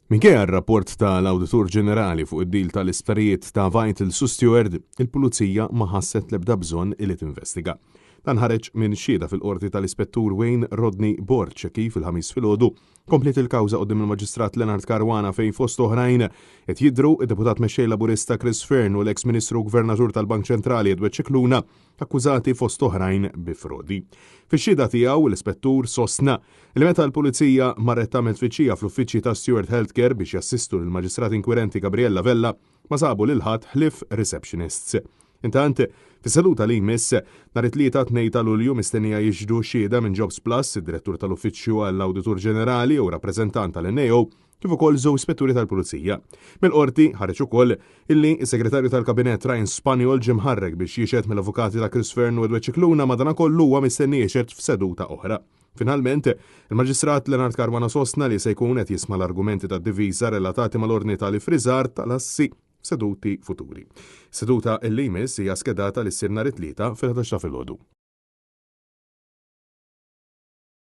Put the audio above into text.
Minkejja r-rapport tal-Awditur Ġenerali fuq id-dil tal-isptarijiet ta' Vital Su Stewart, il-Pulizija ma ħasset l-ebda bżonn li tinvestiga. Dan ħareġ minn xhieda fil-qorti tal-Ispettur Wayne Rodney Borchecki fil-ħamis filgħodu, komplet il-kawża quddiem il-Maġistrat Leonard Caruana fejn fost oħrajn qed jidhru id-deputat mexxej Laburista Chris Fearn u l-eks Ministru Gvernatur tal-Bank Ċentrali Edward Cicluna akkużati fost oħrajn bi frodi. Fix-xhieda tiegħu l-Ispettur sostna li meta l-Pulizija marret tagħmel tfittxija fl-uffiċċji ta' Stewart Healthcare biex jassistu lill-Maġistrat inkwirenti Gabriella Vella ma sabu lil ħadd ħlief receptionists. Intant, fis-seduta li jmiss nhar it-tlieta 2 ta' Lulju mistennija jiġdu xhieda minn Jobs Plus, id-Direttur tal-Uffiċċju għall-Awditur Ġenerali u rappreżentant tal-NAO, kif ukoll żewġ ispetturi tal-Pulizija. Mill-qorti ħareġ ukoll illi s-Segretarju tal-Kabinett Ryan Spaniol ġie mħarreg biex jixed mill-avukati ta' Chris Fearn u Edward Cicluna madankollu huwa mistenni jixed f'seduta oħra. Finalment, il-Maġistrat Leonard Caruana sostna li se jkun qed jisma' l-argumenti tad-diviża relatati mal-ordni tal-ifriżar tal-assi seduti futuri. Seduta l-limis hija skedata li ssir nhar it-tlieta fil-11 ta' filgħodu.